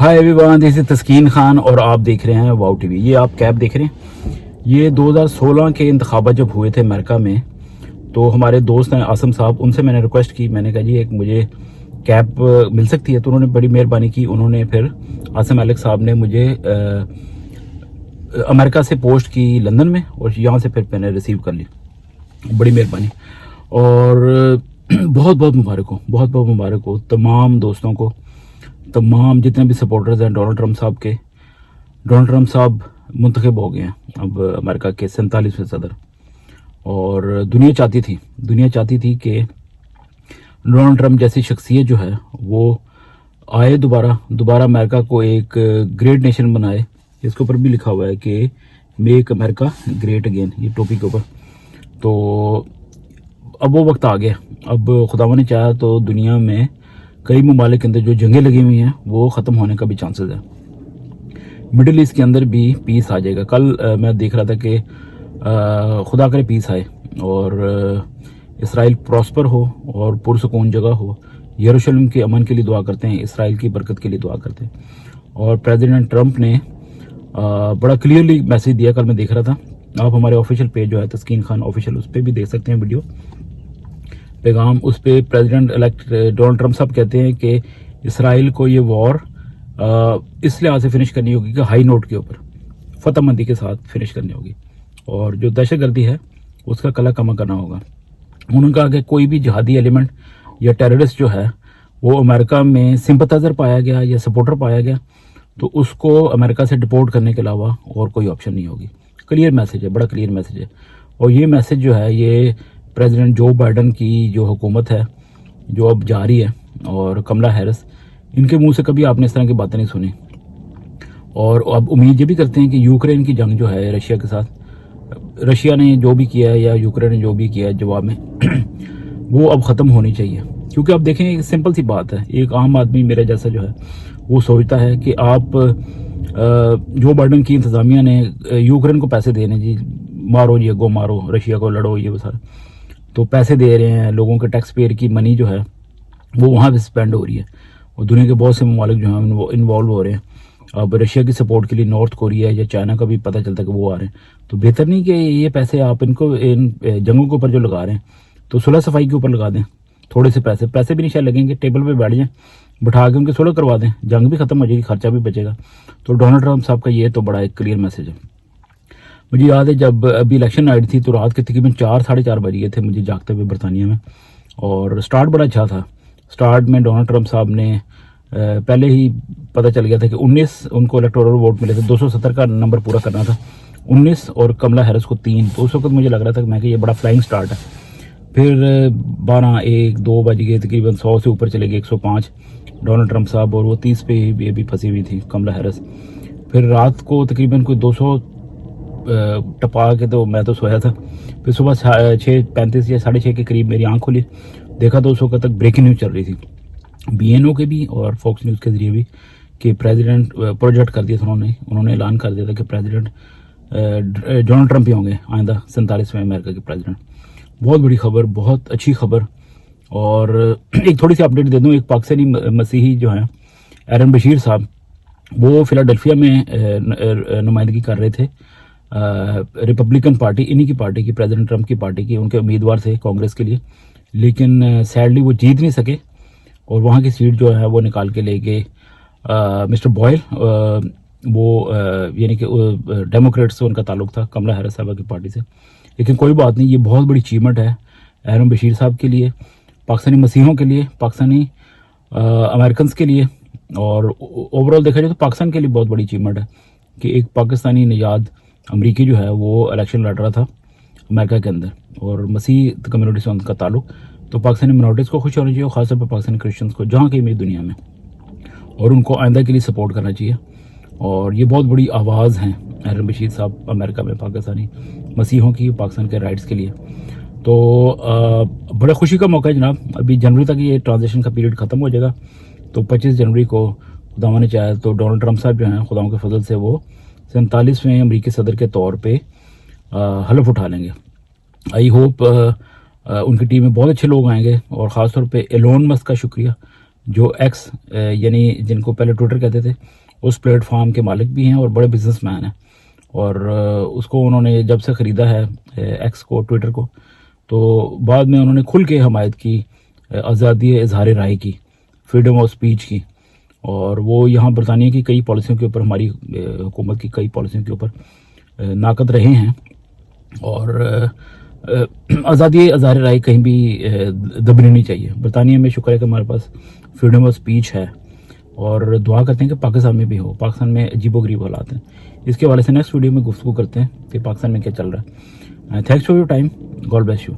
Hi everyone, this is तस्कीन खान और आप देख रहे हैं वाओ टीवी। ये आप कैप देख रहे हैं, ये 2016 के इंतखाबात जब हुए थे अमेरिका में, तो हमारे दोस्त हैं आसम साहब, उनसे मैंने रिक्वेस्ट की। मैंने कहा जी एक मुझे कैप मिल सकती है, तो उन्होंने बड़ी मेहरबानी की। उन्होंने फिर आसम मलिक साहब ने मुझे अमेरिका से पोस्ट की लंदन में, और यहाँ से फिर मैंने रिसीव कर ली। बड़ी मेहरबानी। और बहुत बहुत मुबारक हो, बहुत बहुत मुबारक हो तमाम दोस्तों को, तमाम जितने भी सपोर्टर्स हैं डोनाल्ड ट्रंप साहब के। डोनाल्ड ट्रंप साहब मुंतखब हो गए हैं अब अमेरिका के 47वें सदर। और दुनिया चाहती थी कि डोनाल्ड ट्रंप जैसी शख्सियत जो है वो आए, दोबारा अमेरिका को एक ग्रेट नेशन बनाए। इसके ऊपर भी लिखा हुआ है कि मेक अमेरिका ग्रेट अगेन, ये टोपी के ऊपर। तो अब वो वक्त आ गया। अब खुदावन ने चाहा तो दुनिया में कई ममालिक के अंदर जो जंगें लगी हुई हैं वो ख़त्म होने का भी चांसेस है। मिडिल ईस्ट के अंदर भी पीस आ जाएगा। कल मैं देख रहा था कि खुदा करे पीस आए और इसराइल प्रॉस्पर हो और पुरसकून जगह हो। यरूशलेम के अमन के लिए दुआ करते हैं, इसराइल की बरकत के लिए दुआ करते हैं। और प्रेसिडेंट ट्रंप ने बड़ा क्लियरली मैसेज दिया। कल मैं देख रहा था, आप हमारे ऑफिशियल पेज जो है तस्कीन खान ऑफिशियल, उस पर भी देख सकते हैं वीडियो पैगाम। उस पर प्रेसिडेंट इलेक्ट डोनाल्ड ट्रंप साहब कहते हैं कि इसराइल को ये वॉर इस लिहाज से फिनिश करनी होगी कि हाई नोट के ऊपर, फतहमंदी के साथ फिनिश करनी होगी, और जो दहशतगर्दी है उसका कला कमा करना होगा। उन्होंने कहा कि कोई भी जिहादी एलिमेंट या टेररिस्ट जो है वो अमेरिका में सिंपथाइजर पाया गया या सपोर्टर पाया गया, तो उसको अमेरिका से डिपोर्ट करने के अलावा और कोई ऑप्शन नहीं होगी। क्लियर मैसेज है, बड़ा क्लियर मैसेज है। और ये मैसेज जो है ये प्रेसिडेंट जो बाइडन की जो हुकूमत है जो अब जारी है, और कमला हैरिस, इनके मुंह से कभी आपने इस तरह की बातें नहीं सुनी। और अब उम्मीद ये भी करते हैं कि यूक्रेन की जंग जो है रशिया के साथ, रशिया ने जो भी किया है या यूक्रेन ने जो भी किया है जवाब में वो अब ख़त्म होनी चाहिए। क्योंकि अब देखें, एक सिंपल सी बात है, एक आम आदमी मेरे जैसा जो है वो सोचता है कि आप जो बाइडन की इंतज़ामिया ने यूक्रेन को पैसे देने, जी मारो जी, गो मारो, रशिया को लड़ो, ये सारा तो पैसे दे रहे हैं, लोगों के टैक्स पेयर की मनी जो है वो वहाँ पे स्पेंड हो रही है। और दुनिया के बहुत से ममालिक जो हैं वो इन्वॉल्व हो रहे हैं। अब रशिया की सपोर्ट के लिए नॉर्थ कोरिया या चाइना का भी पता चलता है कि वो आ रहे हैं। तो बेहतर नहीं कि ये पैसे आप इनको इन जंगों के ऊपर जो लगा रहे हैं तो सुलह सफाई के ऊपर लगा दें। थोड़े से पैसे भी नहीं शायद लगेंगे, टेबल पे बैठ जाएं, बिठा के उनके सुलह करवा दें, जंग भी खत्म हो जाएगी, खर्चा भी बचेगा। तो डोनाल्ड ट्रंप साहब का ये तो बड़ा एक क्लियर मैसेज है। मुझे याद है जब अभी इलेक्शन नाइट थी तो रात के तकरीबन 4 साढ़े 4 बज गए थे मुझे जागते हुए बरतानिया में, और स्टार्ट बड़ा अच्छा था। स्टार्ट में डोनाल्ड ट्रंप साहब ने पहले ही पता चल गया था कि 19 उनको इलेक्टोरल वोट मिले थे, 270 का नंबर पूरा करना था, 19, और कमला हैरिस को 3। तो उस वक्त मुझे लग रहा था कि मैं कि ये बड़ा फ्लाइंग स्टार्ट है। फिर 12, 1, 2 बज गए, तकरीबन 100 से ऊपर चले गए, 105 डोनाल्ड ट्रंप साहब, और वो 30 पे भी अभी फंसी हुई थी कमला हैरिस। फिर रात को तकरीबन कोई 200 टपा के तो मैं तो सोया था। फिर सुबह 6:35 या 6:30 के करीब मेरी आंख खुली, देखा तो उस वक्त तक ब्रेकिंग न्यूज़ चल रही थी BNO के भी और फॉक्स न्यूज़ के ज़रिए भी कि प्रेसिडेंट प्रोजेक्ट कर दिया था, उन्होंने ऐलान कर दिया था कि प्रेसिडेंट डोनाल्ड ट्रंप ही होंगे आइंदा 47वें अमेरिका के प्रेसिडेंट। बहुत बड़ी खबर, बहुत अच्छी खबर। और एक थोड़ी सी अपडेट दे दूँ, एक पाकिस्तानी मसीही जो हैं एरन बशीर साहब, वो फिलाडेल्फिया में नुमाइंदगी कर रहे थे रिपब्लिकन पार्टी, इन्हीं की पार्टी की, प्रेसिडेंट ट्रंप की पार्टी की, उनके उम्मीदवार थे कांग्रेस के लिए, लेकिन सैडली वो जीत नहीं सके और वहाँ की सीट जो है वो निकाल के ले गए मिस्टर बॉयल। वो यानी कि डेमोक्रेट्स से उनका ताल्लुक था, कमला हैरिस साहबा की पार्टी से। लेकिन कोई बात नहीं, ये बहुत बड़ी अचीवमेंट है एरन बशीर साहब के लिए, पाकिस्तानी मसीहों के लिए, पाकिस्तानी अमेरिकन के लिए, और ओवरऑल देखा जाए तो पाकिस्तान के लिए बहुत बड़ी अचीवमेंट है कि एक पाकिस्तानी निजाद अमरीकी जो है वो इलेक्शन लड़ रहा था अमेरिका के अंदर, और मसीह कम्युनिटी से उनका ताल्लुक। तो पाकिस्तानी मिनॉरिटीज़ को खुश होना चाहिए, और ख़ासतौर पर पाकिस्तानी क्रिश्चियंस को जहाँ कहीं भी दुनिया में, और उनको आइंदा के लिए सपोर्ट करना चाहिए। और ये बहुत बड़ी आवाज़ हैं एरन बशीर साहब अमेरिका में पाकिस्तानी मसीहों की, पाकिस्तान के राइट्स के लिए। तो बड़ा खुशी का मौका है जनाब। अभी जनवरी तक ये ट्रांजिशन का पीरियड ख़त्म हो जाएगा, तो 25 जनवरी को खुदावन ने चाहे तो डोनाल्ड ट्रंप साहब जो हैं खुदाओं के फजल से वो 47वें अमरीकी सदर के तौर पे हलफ उठा लेंगे। आई होप उनकी टीम में बहुत अच्छे लोग आएंगे, और ख़ासतौर पे एलोन मस्क का शुक्रिया जो एक्स यानी जिनको पहले ट्विटर कहते थे, उस प्लेटफॉर्म के मालिक भी हैं और बड़े बिजनेसमैन हैं। और उसको उन्होंने जब से ख़रीदा है एक्स को, ट्विटर को, तो बाद में उन्होंने खुल के हमायत की आज़ादी इजहार राय की, फ्रीडम ऑफ स्पीच की। और वो यहाँ बरतानिया की कई पॉलिसियों के ऊपर, हमारी हुकूमत की कई पॉलिसियों के ऊपर नाकद रहे हैं। और आज़ादी इजहार राय कहीं भी दबनी नहीं चाहिए। बरतानिया में शुक्र है कि हमारे पास फ्रीडम ऑफ स्पीच है, और दुआ करते हैं कि पाकिस्तान में भी हो। पाकिस्तान में अजीबोगरीब हालात हैं। इसके हवाले से नेक्स्ट वीडियो में गुफ्तगू करते हैं कि पाकिस्तान में क्या चल रहा है। Thanks for your time, God bless you.